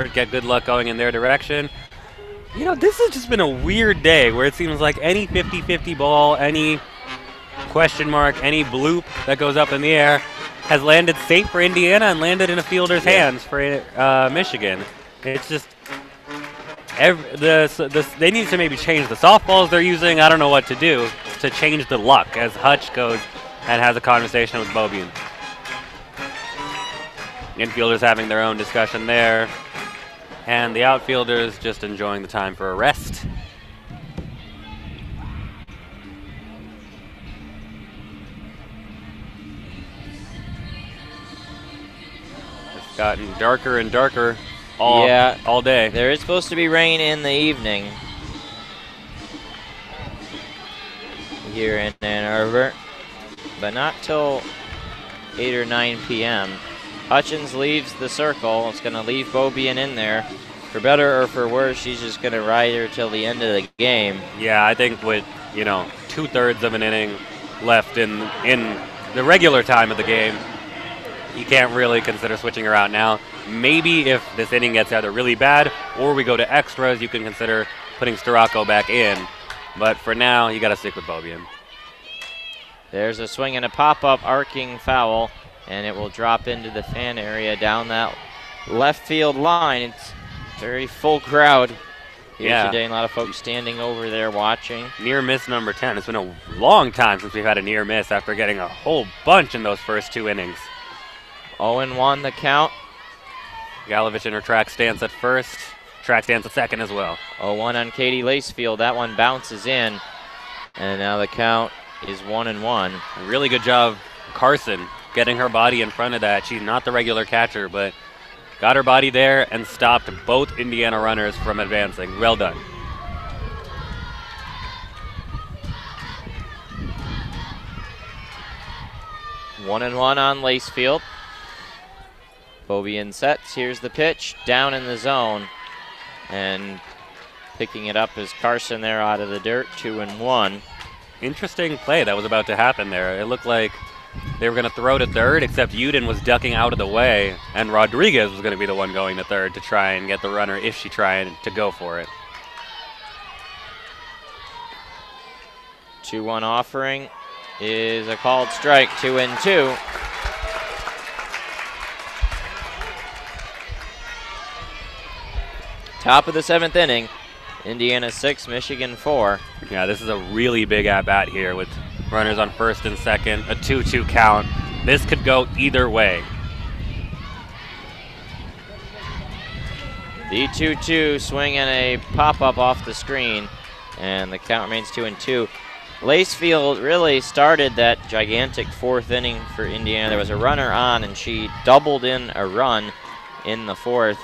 effort, get good luck going in their direction. You know, this has just been a weird day where it seems like any 50-50 ball, any question mark, any bloop that goes up in the air has landed safe for Indiana and landed in a fielder's hands for Michigan. It's just they need to maybe change the softballs they're using. I don't know what to do to change the luck as Hutch goes and has a conversation with Beaubien. Infielders having their own discussion there, and the outfielders just enjoying the time for a rest. It's gotten darker and darker all day. There is supposed to be rain in the evening here in Ann Arbor, but not till 8 or 9 p.m. Hutchins leaves the circle. It's going to leave Beaubien in there. For better or for worse, she's just going to ride her till the end of the game. Yeah, I think with, 2/3 of an inning left in the regular time of the game, you can't really consider switching her out now. Maybe if this inning gets either really bad or we go to extras, you can consider putting Storako back in. But for now, you got to stick with Beaubien. There's a swing and a pop-up arcing foul, and it will drop into the fan area down that left field line. It's a very full crowd here today. A lot of folks standing over there watching. Near miss number 10. It's been a long time since we've had a near miss after getting a whole bunch in those first 2 innings. 0-1 the count. Galovich in her track stance at first. Track stance at second as well. 0-1 on Katie Lacefield. That one bounces in. And now the count is 1-1. Really good job, Carson, getting her body in front of that. She's not the regular catcher, but got her body there and stopped both Indiana runners from advancing. Well done. One and one on Lacefield. Beaubien sets. Here's the pitch. Down in the zone. And picking it up is Carson there out of the dirt. 2-1. Interesting play that was about to happen there. It looked like they were going to throw to third, except Uden was ducking out of the way, and Rodriguez was going to be the one going to third to try and get the runner if she tried to go for it. 2-1 offering is a called strike. 2-2. Top of the 7th inning. Indiana 6, Michigan 4. Yeah, this is a really big at-bat here with runners on first and second, a 2-2 count. This could go either way. The 2-2 swing and a pop-up off the screen, and the count remains 2-2. Lacefield really started that gigantic 4th inning for Indiana. There was a runner on, and she doubled in a run in the 4th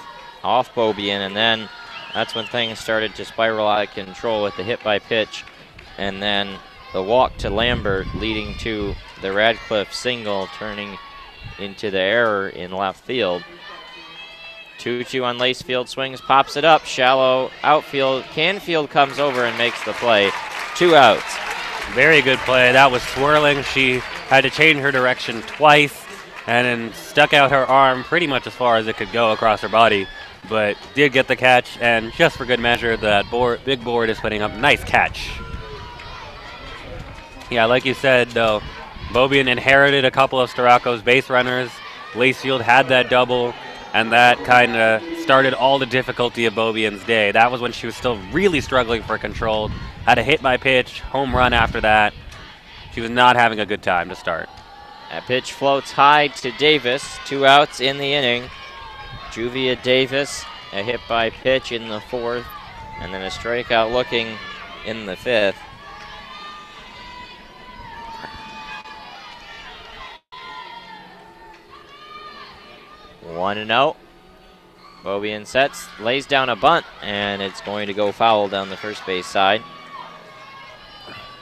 off Beaubien, and then that's when things started to spiral out of control with the hit by pitch, and then the walk to Lambert leading to the Radcliffe single turning into the error in left field. 2-2 on Lacefield, swings, pops it up, shallow outfield. Canfield comes over and makes the play. 2 outs. Very good play. That was swirling. She had to change her direction twice and then stuck out her arm pretty much as far as it could go across her body, but did get the catch, and just for good measure, that big board is putting up a nice catch. Yeah, like you said, though, Beaubien inherited a couple of Storako's base runners. Lacefield had that double, and that kind of started all the difficulty of Beaubien's day. That was when she was still really struggling for control. Had a hit by pitch, home run after that. She was not having a good time to start. That pitch floats high to Davis. 2 outs in the inning. Juvia Davis, a hit by pitch in the 4th, and then a strikeout looking in the 5th. One and out. Beaubien sets, lays down a bunt, and it's going to go foul down the first base side.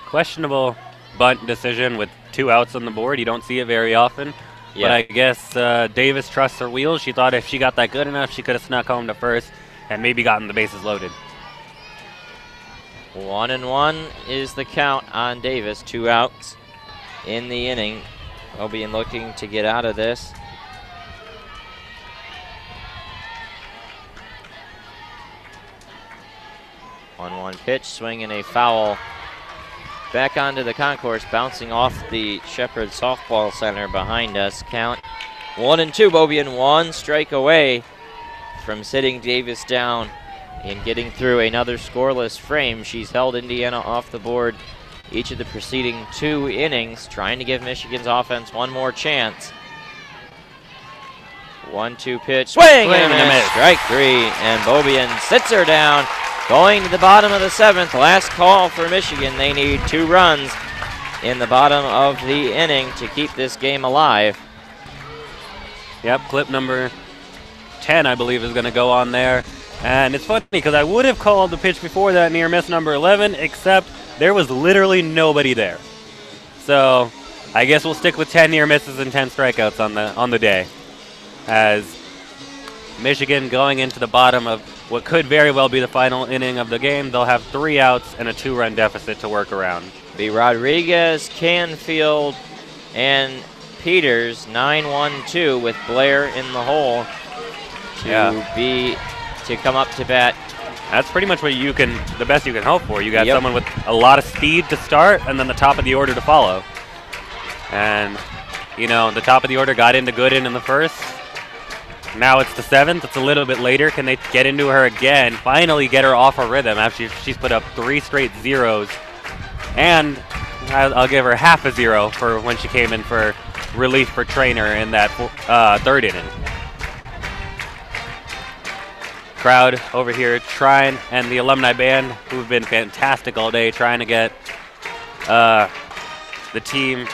Questionable bunt decision with 2 outs on the board. You don't see it very often. Yeah. But I guess Davis trusts her wheels. She thought if she got that good enough, she could have snuck home to first and maybe gotten the bases loaded. 1-1 is the count on Davis. 2 outs in the inning. Beaubien looking to get out of this. 1-1 pitch, swing and a foul. Back onto the concourse, bouncing off the Shepherd Softball Center behind us. Count 1-2. Beaubien 1 strike away from sitting Davis down and getting through another scoreless frame. She's held Indiana off the board each of the preceding 2 innings, trying to give Michigan's offense one more chance. 1-2 pitch, swing and a miss. Strike 3, and Beaubien sits her down. Going to the bottom of the 7th, last call for Michigan. They need 2 runs in the bottom of the inning to keep this game alive. Yep, clip number 10, I believe, is going to go on there. And it's funny because I would have called the pitch before that near miss number 11, except there was literally nobody there. So I guess we'll stick with 10 near misses and 10 strikeouts on the day, as Michigan going into the bottom of what could very well be the final inning of the game. They'll have 3 outs and a 2-run deficit to work around. Be Rodriguez, Canfield, and Peters, 9-1-2 with Blair in the hole to come up to bat. That's pretty much what the best you can hope for. You got someone with a lot of speed to start and then the top of the order to follow. And, you know, the top of the order got into Gooden in the first. Now it's the 7th. It's a little bit later. Can they get into her again? Finally get her off a rhythm after she's put up 3 straight zeros. And I'll give her half a 0 for when she came in for relief for Trainer in that 3rd inning. Crowd over here trying, and the alumni band, who've been fantastic all day, trying to get the team,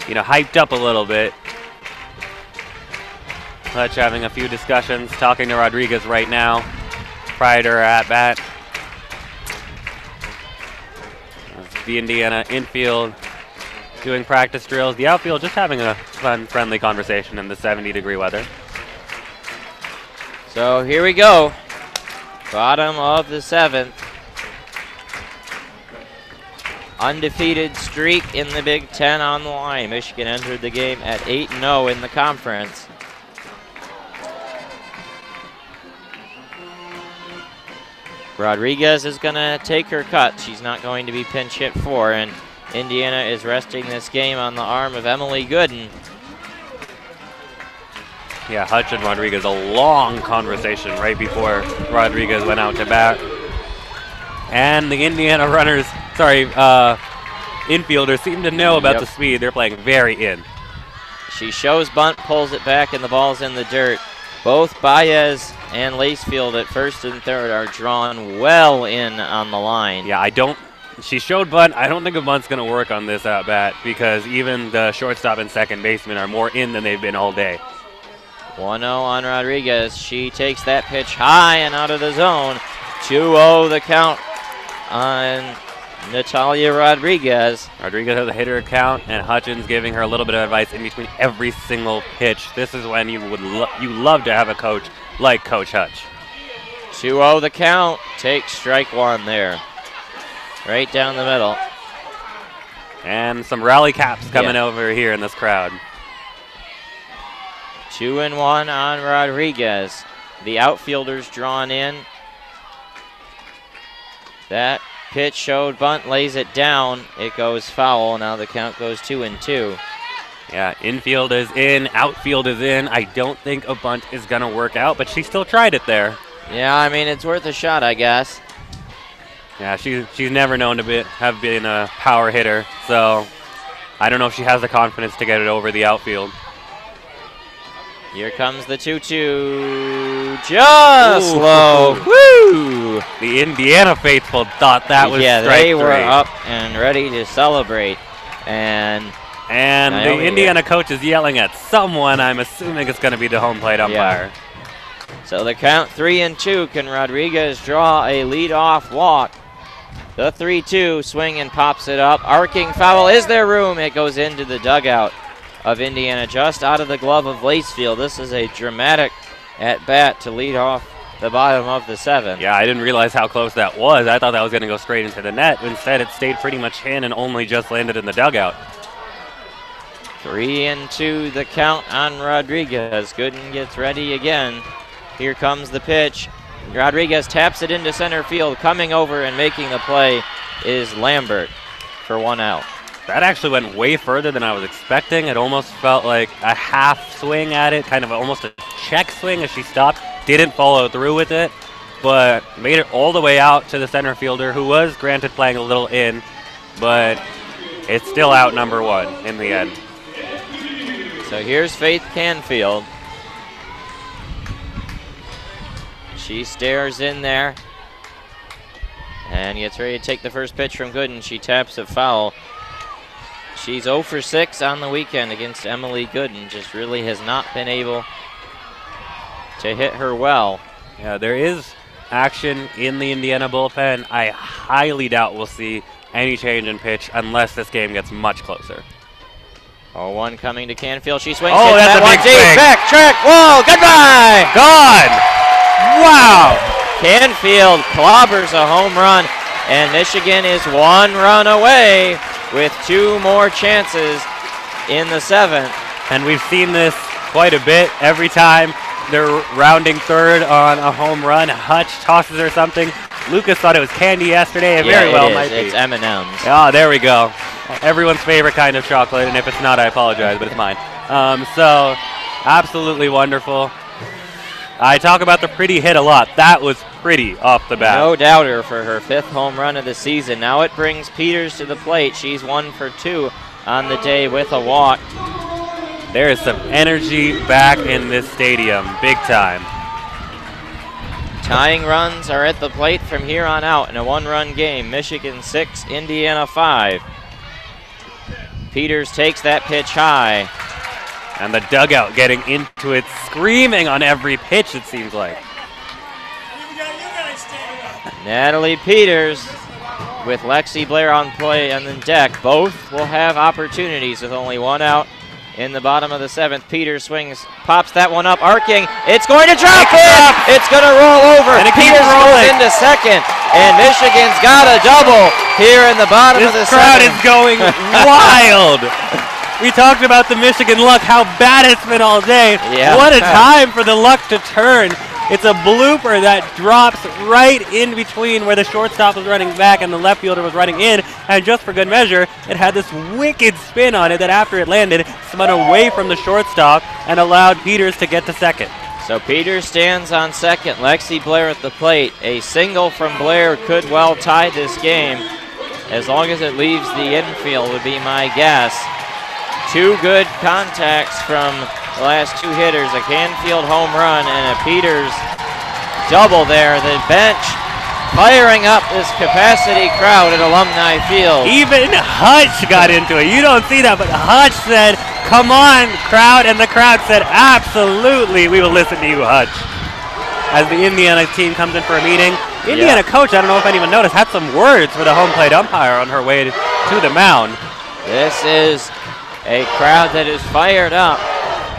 you know, hyped up a little bit. Hutch having a few discussions, talking to Rodriguez right now prior to her at-bat. The Indiana infield doing practice drills. The outfield just having a fun, friendly conversation in the 70-degree weather. So here we go. Bottom of the 7th. Undefeated streak in the Big Ten on the line. Michigan entered the game at 8-0 in the conference. Rodriguez is going to take her cut. She's not going to be pinch hit for, and Indiana is resting this game on the arm of Emily Gooden. Yeah, Hutch and Rodriguez, a long conversation right before Rodriguez went out to bat. And the Indiana infielders seem to know about the speed. They're playing very in. She shows bunt, pulls it back, and the ball's in the dirt. Both Baez and Lacefield at 1st and 3rd are drawn well in on the line. Yeah, she showed bunt. I don't think a bunt's going to work on this at bat because even the shortstop and second baseman are more in than they've been all day. 1-0 on Rodriguez. She takes that pitch high and out of the zone. 2-0 the count on Natalia Rodriguez. Rodriguez has a hitter count, and Hutchins giving her a little bit of advice in between every single pitch. This is when you love to have a coach like Coach Hutch. 2-0 the count. Takes strike 1 there. Right down the middle. And some rally caps coming over here in this crowd. 2-1 on Rodriguez. The outfielders drawn in. That pitch showed bunt, lays it down. It goes foul. Now the count goes 2-2. Yeah, infield is in, outfield is in. I don't think a bunt is going to work out, but she still tried it there. Yeah, I mean, it's worth a shot, I guess. Yeah, she's never known to have been a power hitter, so I don't know if she has the confidence to get it over the outfield. Here comes the 2-2. Just low. Woo! The Indiana faithful thought that was strike 3. Yeah, they were up and ready to celebrate. And the Indiana coach is yelling at someone. I'm assuming it's going to be the home plate umpire. Yeah. So the count 3-2. Can Rodriguez draw a leadoff walk? The 3-2 swing and pops it up. Arcing foul. Is there room? It goes into the dugout of Indiana, just out of the glove of Lacefield. This is a dramatic at-bat to lead off the bottom of the 7th. Yeah, I didn't realize how close that was. I thought that was going to go straight into the net. Instead, it stayed pretty much in and only just landed in the dugout. 3-2 the count on Rodriguez. Gooden gets ready again. Here comes the pitch. Rodriguez taps it into center field. Coming over and making the play is Lambert for 1 out. That actually went way further than I was expecting. It almost felt like a half swing at it, kind of almost a check swing as she stopped. Didn't follow through with it, but made it all the way out to the center fielder, who was granted playing a little in, but it's still out number 1 in the end. So here's Faith Canfield. She stares in there and gets ready to take the first pitch from Gooden. She taps it foul. She's 0 for 6 on the weekend against Emily Gooden. Just really has not been able to hit her well. Yeah, there is action in the Indiana bullpen. I highly doubt we'll see any change in pitch unless this game gets much closer. 0-1 coming to Canfield. She swings. Oh, that's a big swing. Back, track, wall, goodbye! Gone! Wow! Canfield clobbers a home run, and Michigan is 1 run away with 2 more chances in the 7th. And we've seen this quite a bit. Every time they're rounding third on a home run, Hutch tosses her something. Lucas thought it was candy yesterday. It very well might be. It's M&M's. Oh, there we go. Everyone's favorite kind of chocolate, and if it's not, I apologize, but it's mine. So, absolutely wonderful. I talk about the pretty hit a lot. That was pretty off the bat. No doubter for her 5th home run of the season. Now it brings Peters to the plate. She's 1 for 2 on the day with a walk. There is some energy back in this stadium, big time. Tying runs are at the plate from here on out in a 1-run game. Michigan 6, Indiana 5. Peters takes that pitch high. And the dugout getting into it, screaming on every pitch, it seems like. Natalie Peters with Lexi Blair on play on the deck. Both will have opportunities with only 1 out in the bottom of the 7th. Peters swings, pops that one up, arcing. It's going to drop in. It's going to roll over. And Peters goes into second, and Michigan's got a double here in the bottom of the 7th. This crowd is going wild. We talked about the Michigan luck, how bad it's been all day. Yeah. What a time for the luck to turn. It's a blooper that drops right in between where the shortstop was running back and the left fielder was running in. And just for good measure, it had this wicked spin on it that after it landed, spun away from the shortstop and allowed Peters to get to second. So Peters stands on second. Lexi Blair at the plate. A single from Blair could well tie this game. As long as it leaves the infield would be my guess. 2 good contacts from the last 2 hitters, a Canfield home run and a Peters double there. The bench firing up this capacity crowd at Alumni Field. Even Hutch got into it. You don't see that, but Hutch said, "Come on, crowd," and the crowd said, "Absolutely, we will listen to you, Hutch." As the Indiana team comes in for a meeting, Indiana coach, I don't know if anyone noticed, had some words for the home plate umpire on her way to the mound. This is a crowd that is fired up.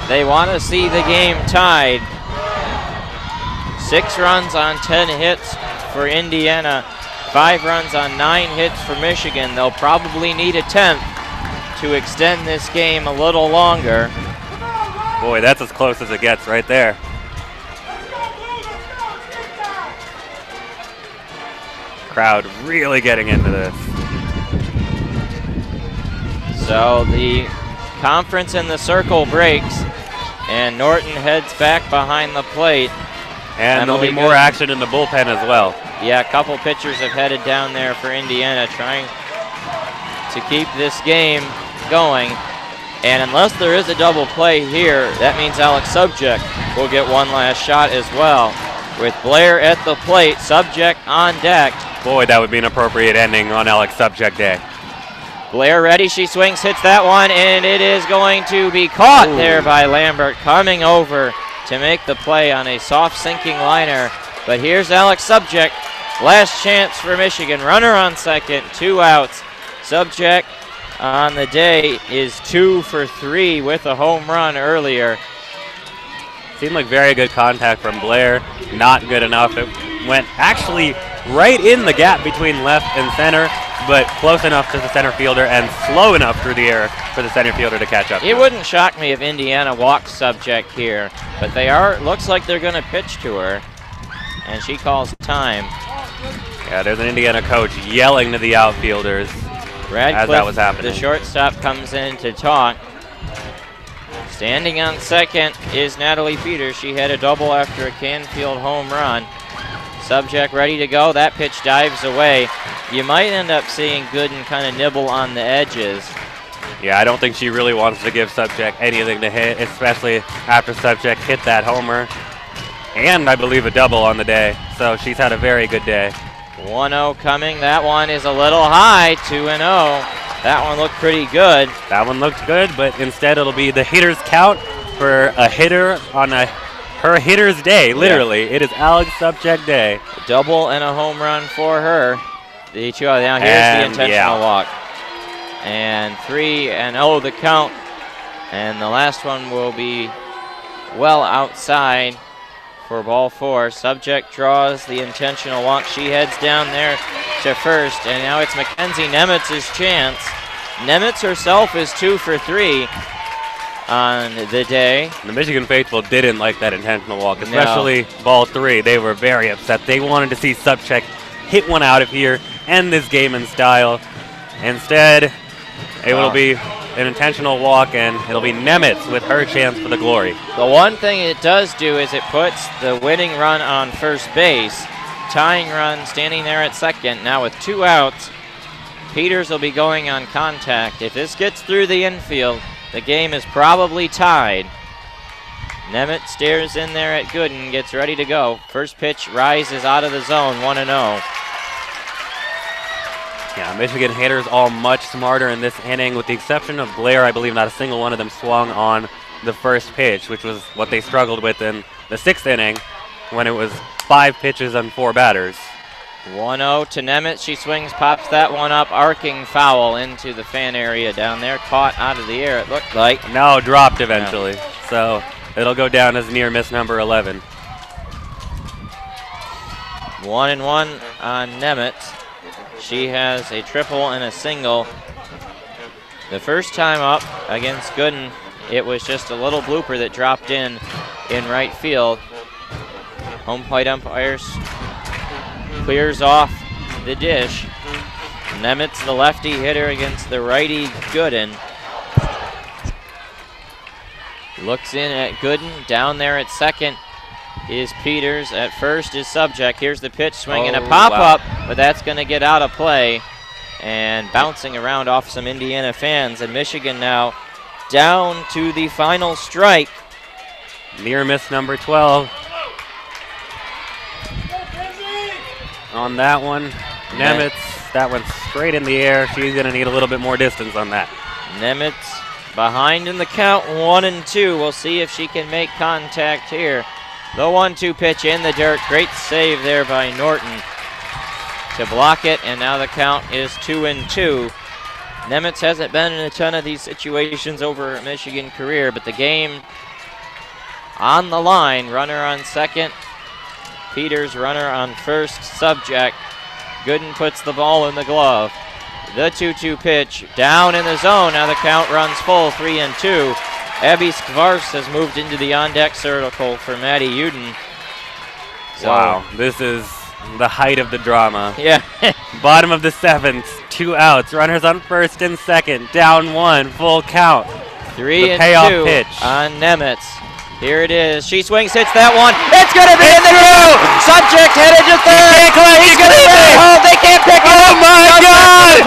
They want to see the game tied. 6 runs on 10 hits for Indiana, 5 runs on 9 hits for Michigan. They'll probably need a 10th to extend this game a little longer. Boy, that's as close as it gets right there. Crowd really getting into this. So the conference in the circle breaks, and Norton heads back behind the plate. And there'll be more action in the bullpen as well. Yeah, a couple pitchers have headed down there for Indiana, trying to keep this game going. And unless there is a double play here, that means Alex Subject will get one last shot as well. With Blair at the plate, Subject on deck. Boy, that would be an appropriate ending on Alex Subject Day. Blair ready, she swings, hits that one, and it is going to be caught there by Lambert, coming over to make the play on a soft sinking liner. But here's Alex Subject, last chance for Michigan. Runner on second, 2 outs. Subject on the day is 2 for 3 with a home run earlier. Seemed like very good contact from Blair, not good enough. It went actually right in the gap between left and center, but close enough to the center fielder and slow enough through the air for the center fielder to catch up. It wouldn't shock me if Indiana walks Subject here, but they are, looks like they're going to pitch to her. and she calls time. Yeah, there's an Indiana coach yelling to the outfielders as that was happening. The shortstop, comes in to talk. Standing on second is Natalie Peters. She had a double after a Canfield home run. Subject ready to go. That pitch dives away. You might end up seeing Gooden kind of nibble on the edges. Yeah, I don't think she really wants to give Subject anything to hit, especially after Subject hit that homer. And I believe a double on the day. So she's had a very good day. 1-0 coming. That one is a little high. 2-0. That one looked pretty good. That one looked good, but instead it'll be the hitter's count for a hitter on her hitter's day, literally. Yeah. It is Alex Subject day. A double and a home run for her. The 2-0. Now here's the intentional walk. And 3-0 the count. And the last one will be well outside for ball 4. Subject draws the intentional walk. She heads down there to first, and now it's Mackenzie Nemitz's chance. Nemitz herself is 2 for 3 on the day. The Michigan faithful didn't like that intentional walk, especially ball 3. They were very upset. They wanted to see Subject hit one out of here, end this game in style. Instead, it will be an intentional walk, and it'll be Nemitz with her chance for the glory. The one thing it does do is it puts the winning run on first base. Tying run standing there at second. Now with 2 outs, Peters will be going on contact. If this gets through the infield, the game is probably tied. Nemitz stares in there at Gooden, gets ready to go. First pitch rises out of the zone, 1-0. Yeah, Michigan hitters all much smarter in this inning, with the exception of Blair. I believe not a single one of them swung on the first pitch, which was what they struggled with in the 6th inning when it was 5 pitches and 4 batters. 1-0 to Nemitz. She swings, pops that one up, arcing foul into the fan area down there. Caught out of the air, it looked like. No, dropped eventually. No. So it'll go down as near miss number 11. 1-1 on Nemitz. She has a triple and a single. The first time up against Gooden, it was just a little blooper that dropped in right field. Home plate umpires clears off the dish. Nemitz, the lefty hitter against the righty Gooden. Looks in at Gooden. Down there at second is Peters. At first is Subject. Here's the pitch, swinging a pop-up, but that's going to get out of play and bouncing around off some Indiana fans. And Michigan now down to the final strike. Near miss number 12. On that one, Nemitz, that went straight in the air. She's going to need a little bit more distance on that. Nemitz behind in the count, 1-2. We'll see if she can make contact here. The 1-2 pitch in the dirt. Great save there by Norton to block it, and now the count is 2-2. Nemitz hasn't been in a ton of these situations over her Michigan career, but the game on the line. Runner on second. Peters, runner on first. Subject. Gooden puts the ball in the glove. The 2-2 pitch down in the zone. Now the count runs full, 3-2. Abby Skvars has moved into the on-deck circle for Maddie Uden. So, wow, this is the height of the drama. Yeah. Bottom of the 7th, 2 outs. Runners on first and second. Down 1, full count. 3-2 pitch on Nemitz. Here it is. She swings, hits that one. It's going to be in the queue. Subject headed to third. He's going to stay home. They can't pick it up. Oh, my God.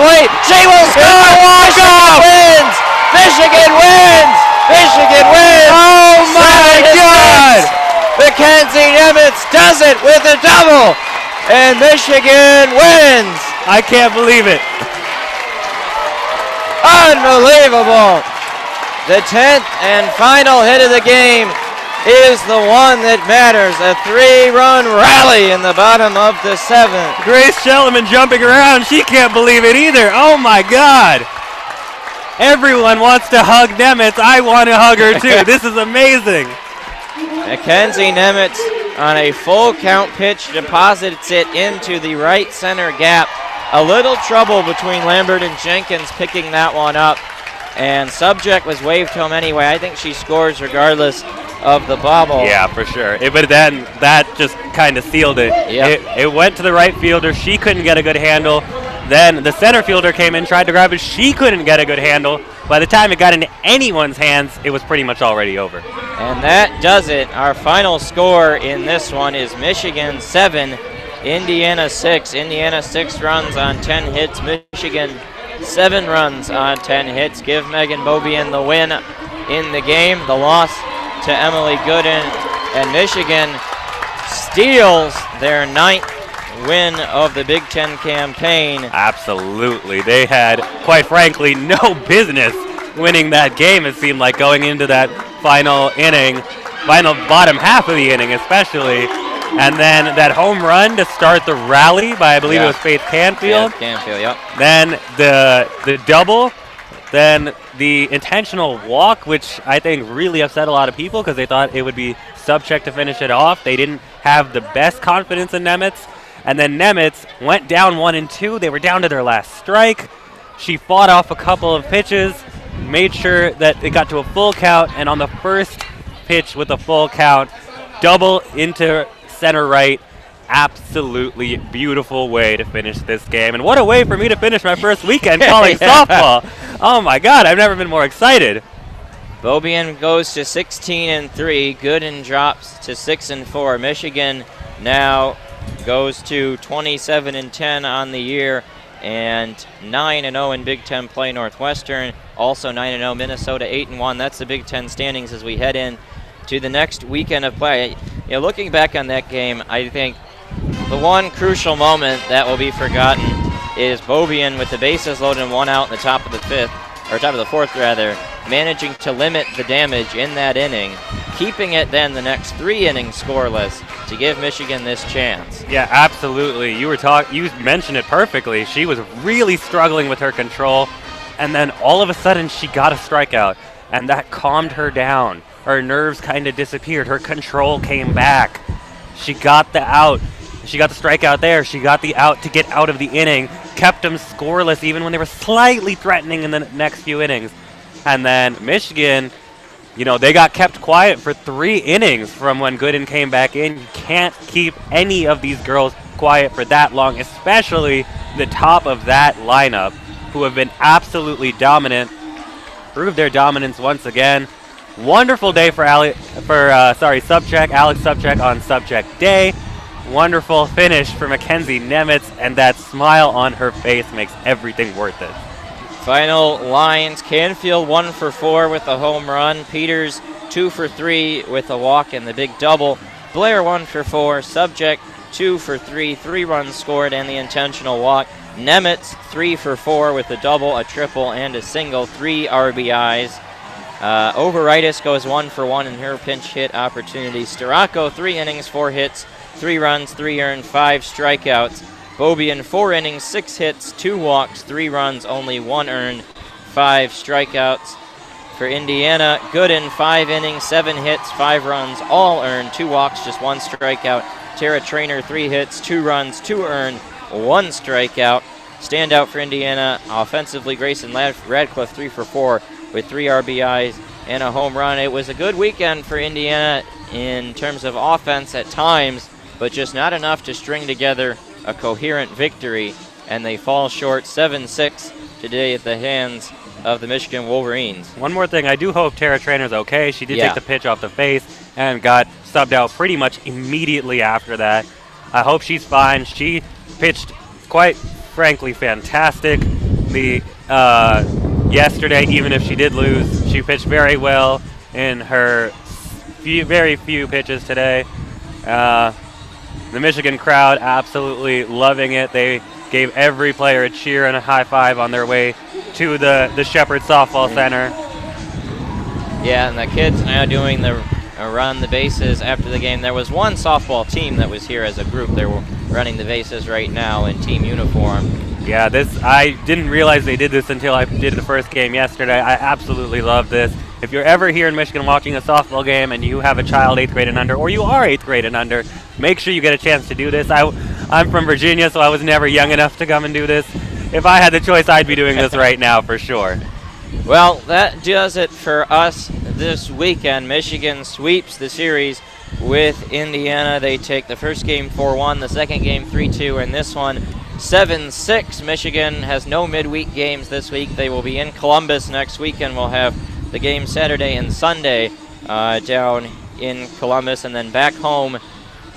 She will score. Michigan wins. Michigan wins. Michigan wins. Oh, my God. Mackenzie Nemitz does it with a double. And Michigan wins. I can't believe it. Unbelievable. The 10th and final hit of the game is the one that matters. A 3-run rally in the bottom of the 7th. Grace Shellerman jumping around. She can't believe it either. Oh, my God. Everyone wants to hug Nemitz. I want to hug her, too. This is amazing. Mackenzie Nemitz on a full count pitch deposits it into the right center gap. A little trouble between Lambert and Jenkins picking that one up. And Subject was waved home anyway. I think she scores regardless of the bobble. Yeah, for sure. But then that just kind of sealed it. Yep. It went to the right fielder. She couldn't get a good handle. Then the center fielder came in, tried to grab it. She couldn't get a good handle. By the time it got into anyone's hands, it was pretty much already over. And that does it. Our final score in this one is Michigan 7, Indiana 6. Indiana 6 runs on 10 hits. Michigan 7 runs on 10 hits. Give Megan Beaubien the win in the game. The loss to Emily Gooden. And Michigan steals their 9th win of the Big Ten campaign. Absolutely. They had, quite frankly, no business winning that game, it seemed like, going into that final inning, bottom half of the inning especially. And then that home run to start the rally by, I believe it was Faith Canfield. Faith Canfield, yep. Then the double. Then the intentional walk, which I think really upset a lot of people because they thought it would be Subcheck to finish it off. They didn't have the best confidence in Nemitz. And then Nemitz went down 1 and 2. They were down to their last strike. She fought off a couple of pitches, made sure that it got to a full count, and on the first pitch with a full count, double into center right. Absolutely beautiful way to finish this game. And what a way for me to finish my first weekend calling softball. Oh my God, I've never been more excited. Beaubien goes to 16 and 3. Gooden drops to 6 and 4. Michigan now goes to 27 and 10 on the year and 9 and 0 in Big Ten play. Northwestern also 9 and 0. Minnesota 8 and 1. That's the Big Ten standings as we head in to the next weekend of play. You know, looking back on that game, I think the one crucial moment that will be forgotten is Beaubien with the bases loaded and 1 out in the top of the fourth rather, managing to limit the damage in that inning, keeping it then the next 3 innings scoreless to give Michigan this chance. Yeah, absolutely. You mentioned it perfectly. She was really struggling with her control, and then all of a sudden she got a strikeout, and that calmed her down. Her nerves kind of disappeared. Her control came back. She got the out. She got the strikeout there. She got the out to get out of the inning, kept them scoreless even when they were slightly threatening in the next few innings. And then Michigan, you know, they got kept quiet for 3 innings from when Gooden came back in. You can't keep any of these girls quiet for that long, especially the top of that lineup, who have been absolutely dominant, proved their dominance once again. Wonderful day for Subcheck, Alex Subcheck on Subcheck Day. Wonderful finish for Mackenzie Nemitz, and that smile on her face makes everything worth it. Final lines: Canfield 1 for 4 with a home run. Peters 2 for 3 with a walk and the big double. Blair 1 for 4. Subcheck 2 for 3, 3 runs scored and the intentional walk. Nemitz 3 for 4 with a double, a triple, and a single, 3 RBIs. Overitis goes 1 for 1 in her pinch hit opportunity. Storako 3 innings, 4 hits, 3 runs, 3 earned, 5 strikeouts. Beaubien 4 innings, 6 hits, 2 walks, 3 runs, only 1 earned, 5 strikeouts. For Indiana, Gooden 5 innings, 7 hits, 5 runs, all earned, 2 walks, just 1 strikeout. Tara Trainer 3 hits, 2 runs, 2 earned, 1 strikeout. Standout for Indiana offensively, Grayson Radcliffe 3 for 4 with 3 RBIs and a home run. It was a good weekend for Indiana in terms of offense at times, but just not enough to string together a coherent victory, and they fall short 7-6 today at the hands of the Michigan Wolverines. One more thing, I do hope Tara Trainer's okay. She did take the pitch off the face and got subbed out pretty much immediately after that. I hope she's fine. She pitched quite frankly fantastic yesterday. Even if she did lose, she pitched very well in her very few pitches today. The Michigan crowd absolutely loving it. They gave every player a cheer and a high five on their way to the Shepherd Softball Center. Yeah, and the kids now doing the run the bases after the game. There was one softball team that was here as a group. They were running the bases right now in team uniform. Yeah, I didn't realize they did this until I did the first game yesterday. I absolutely love this. If you're ever here in Michigan watching a softball game and you have a child 8th grade and under, or you are 8th grade and under, make sure you get a chance to do this. I'm from Virginia, so I was never young enough to come and do this. If I had the choice, I'd be doing this right now for sure. Well, that does it for us this weekend. Michigan sweeps the series with Indiana. They take the first game 4-1, the second game 3-2, and this one 7-6. Michigan has no midweek games this week. They will be in Columbus next weekend. We'll have the game Saturday and Sunday down in Columbus, and then back home.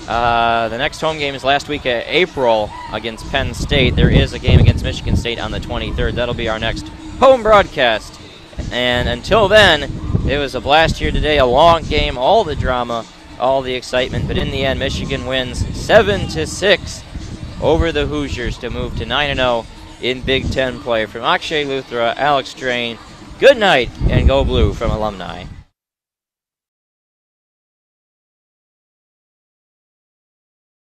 The next home game is last week of April against Penn State. There is a game against Michigan State on the 23rd. That'll be our next home broadcast. And until then, it was a blast here today, a long game, all the drama, all the excitement, but in the end, Michigan wins 7-6 over the Hoosiers to move to 9-0 in Big Ten play. From Akshay Luthra, Alex Drain, good night, and go blue from Alumni.